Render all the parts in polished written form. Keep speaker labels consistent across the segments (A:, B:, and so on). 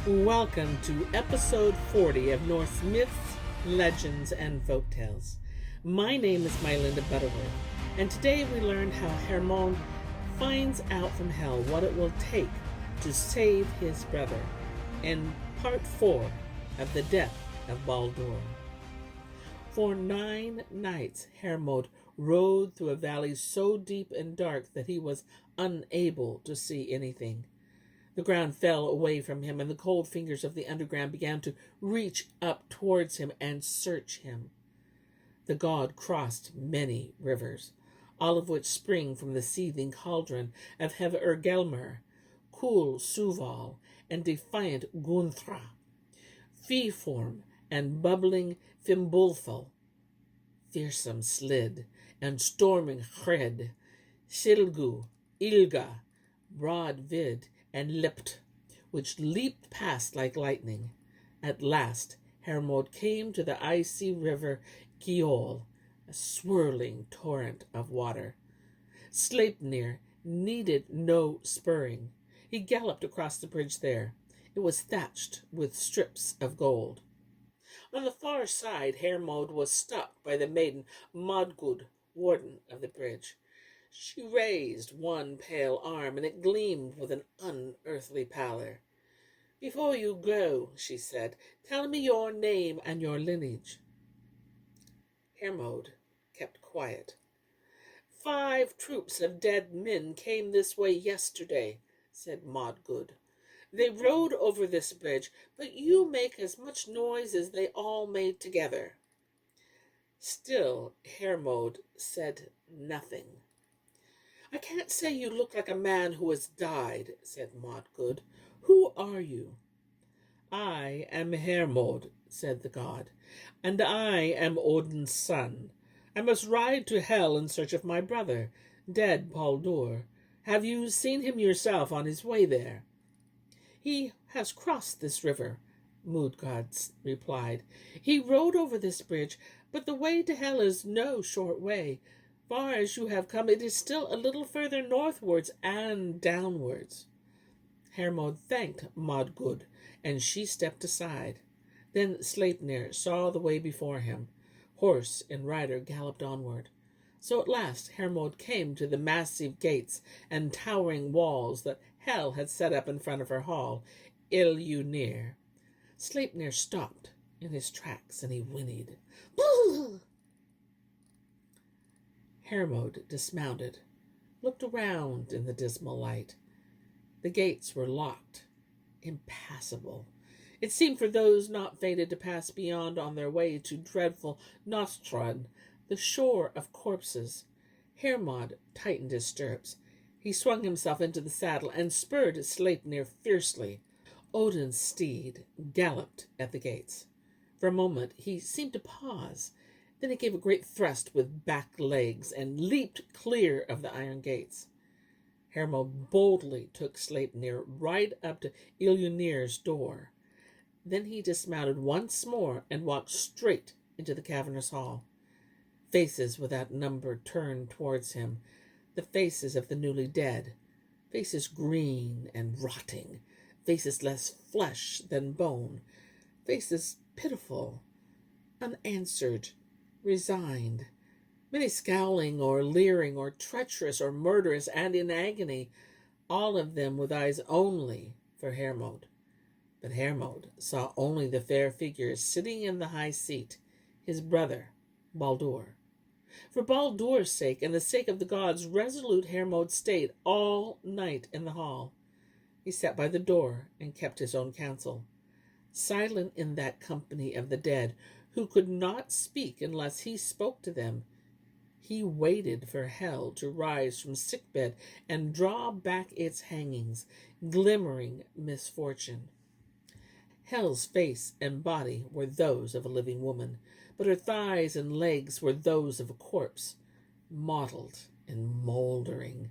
A: Welcome to episode 40 of Norse Myths, Legends, and Folktales. My name is MyLinda, Butterworth, and today we learned how Hermond finds out from hell what it will take to save his brother in part 4 of the death of Balder. For 9 nights Hermod rode through a valley so deep and dark that he was unable to see anything. The ground fell away from him, and the cold fingers of the underground began to reach up towards him and search him. The god crossed many rivers, all of which spring from the seething cauldron of Hevergelmer, cool Suval, and defiant Gunthra, Feeform, and bubbling Fimbulful, fearsome Slid, and storming Hred, Silgu, Ilga, broad Vid, and leapt, which leaped past like lightning. At last Hermod came to the icy river Gjoll, a swirling torrent of water. Sleipnir needed no spurring. He galloped across the bridge there. It was thatched with strips of gold. On the far side Hermod was stopped by the maiden Modgud, warden of the bridge. She raised one pale arm, and it gleamed with an unearthly pallor. "Before you go," she said, "tell me your name and your lineage." Hermod kept quiet. "5 troops of dead men came this way yesterday," said Modgud. "They rode over this bridge, but you make as much noise as they all made together." Still Hermod said nothing. "I can't say you look like a man who has died," said Modgud. "Who are you?" "I am Hermod," said the god, "and I am Odin's son. I must ride to hell in search of my brother, dead Baldur. Have you seen him yourself on his way there?" "He has crossed this river," Modgud replied. "He rode over this bridge, but the way to hell is no short way. Far as you have come, it is still a little further northwards and downwards." Hermod thanked Modgud, and she stepped aside. Then Sleipnir saw the way before him. Horse and rider galloped onward. So at last Hermod came to the massive gates and towering walls that Hel had set up in front of her hall, Ilunir. Sleipnir stopped in his tracks, and he whinnied. "Boo!" Hermod dismounted, looked around in the dismal light. The gates were locked, impassable. It seemed for those not fated to pass beyond on their way to dreadful Nostrad, the shore of corpses. Hermod tightened his stirrups. He swung himself into the saddle and spurred Sleipnir fiercely. Odin's steed galloped at the gates. For a moment he seemed to pause. Then he gave a great thrust with back legs and leaped clear of the iron gates. Hermod boldly took Sleipnir right up to Ilunir's door. Then he dismounted once more and walked straight into the cavernous hall. Faces without number turned towards him, the faces of the newly dead, faces green and rotting, faces less flesh than bone, faces pitiful, unanswered, resigned, many scowling or leering or treacherous or murderous and in agony, all of them with eyes only for Hermod. But Hermod saw only the fair figure sitting in the high seat, his brother, Baldur. For Baldur's sake and the sake of the gods, resolute Hermod stayed all night in the hall. He sat by the door and kept his own counsel. Silent in that company of the dead, who could not speak unless he spoke to them, he waited for hell to rise from sickbed and draw back its hangings, glimmering misfortune. Hel's face and body were those of a living woman, but her thighs and legs were those of a corpse, mottled and mouldering.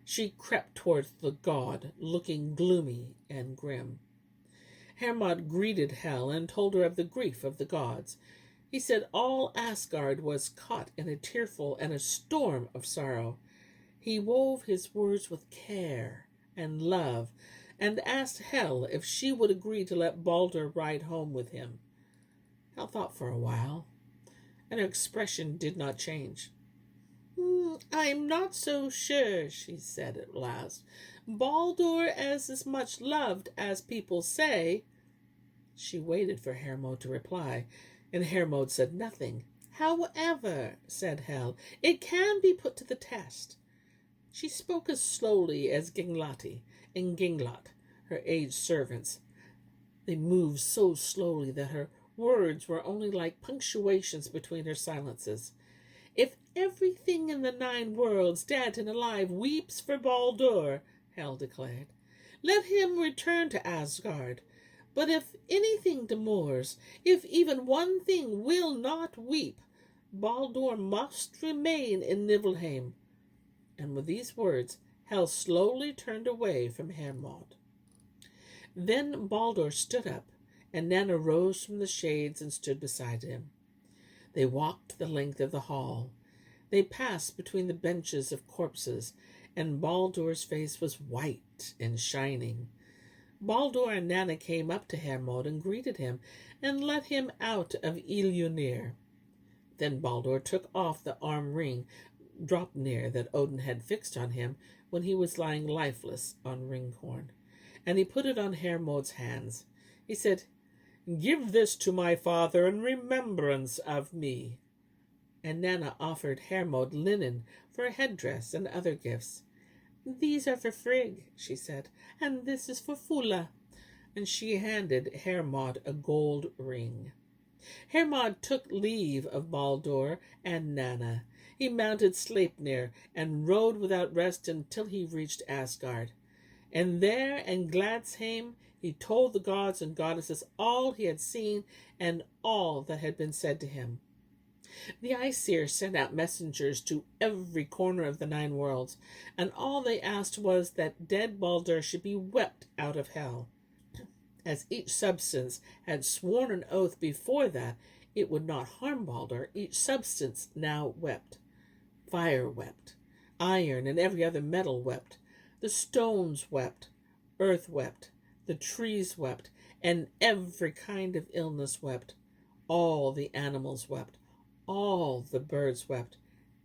A: She crept towards the god, looking gloomy and grim. Hermod greeted Hel and told her of the grief of the gods. He said all Asgard was caught in a tearful and a storm of sorrow. He wove his words with care and love, and asked Hel if she would agree to let Balder ride home with him. Hel thought for a while, and her expression did not change. I'm not so sure, she said at last. Baldur is as much loved as people say. She waited for Hermod to reply, and Hermod said nothing. However, said Hel, it can be put to the test. She spoke as slowly as Ginglati and Ginglot, her aged servants. They moved so slowly that her words were only like punctuations between her silences. If everything in the 9 worlds, dead and alive, weeps for Baldur, Hel declared, let him return to Asgard. But if anything demurs, if even one thing will not weep, Baldur must remain in Nibelheim. And with these words, Hel slowly turned away from Hermod. Then Baldur stood up, and Nanna rose from the shades and stood beside him. They walked the length of the hall. They passed between the benches of corpses, and Baldur's face was white and shining. Baldur and Nanna came up to Hermod and greeted him, and let him out of Ilunir. Then Baldur took off the arm ring Draupnir that Odin had fixed on him when he was lying lifeless on Ringhorn, and he put it on Hermod's hands. He said, Give this to my father in remembrance of me. And Nanna offered Hermod linen for a headdress and other gifts. These are for Frigg, she said, and this is for Fulla. And she handed Hermod a gold ring. Hermod took leave of Baldur and Nanna. He mounted Sleipnir and rode without rest until he reached Asgard. And there in Gladsheim he told the gods and goddesses all he had seen and all that had been said to him. The Aesir sent out messengers to every corner of the 9 worlds, and all they asked was that dead Baldur should be wept out of hell. As each substance had sworn an oath before that it would not harm Baldur, each substance now wept. Fire wept. Iron and every other metal wept. The stones wept. Earth wept. The trees wept. And every kind of illness wept. All the animals wept. All the birds wept.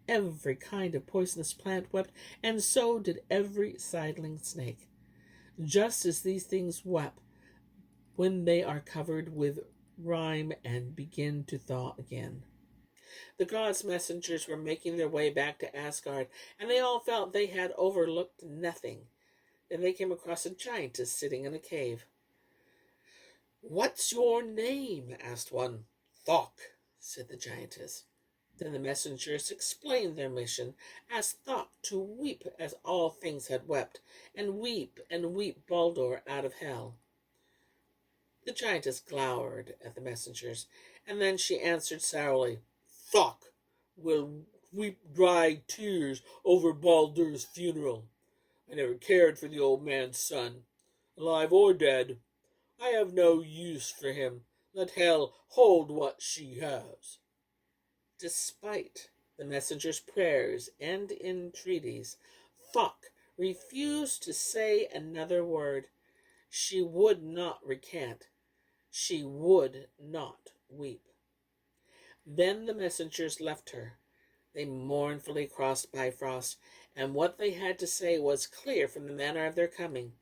A: Every kind of poisonous plant wept. And so did every sidling snake. Just as these things wept when they are covered with rime and begin to thaw again. The gods' messengers were making their way back to Asgard, and they all felt they had overlooked nothing. Then they came across a giantess sitting in a cave. What's your name? Asked one. Thok, said the giantess. Then the messengers explained their mission, asked Thok to weep as all things had wept, and weep Baldur out of hell. The giantess glowered at the messengers, and then she answered sourly, Thok will weep dry tears over Baldur's funeral. I never cared for the old man's son, alive or dead. I have no use for him. Let hell hold what she has. Despite the messenger's prayers and entreaties, Thok refused to say another word. She would not recant. She would not weep. Then the messengers left her. They mournfully crossed Bifrost, and what they had to say was clear from the manner of their coming.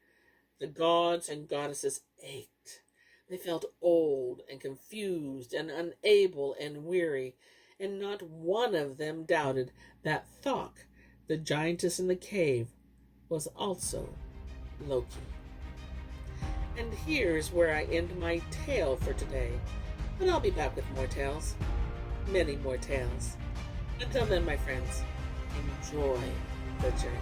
A: The gods and goddesses ached. They felt old and confused and unable and weary, and not one of them doubted that Thok, the giantess in the cave, was also Loki. And here's where I end my tale for today. But I'll be back with more tales. Many more tales. Until then, my friends, enjoy the journey.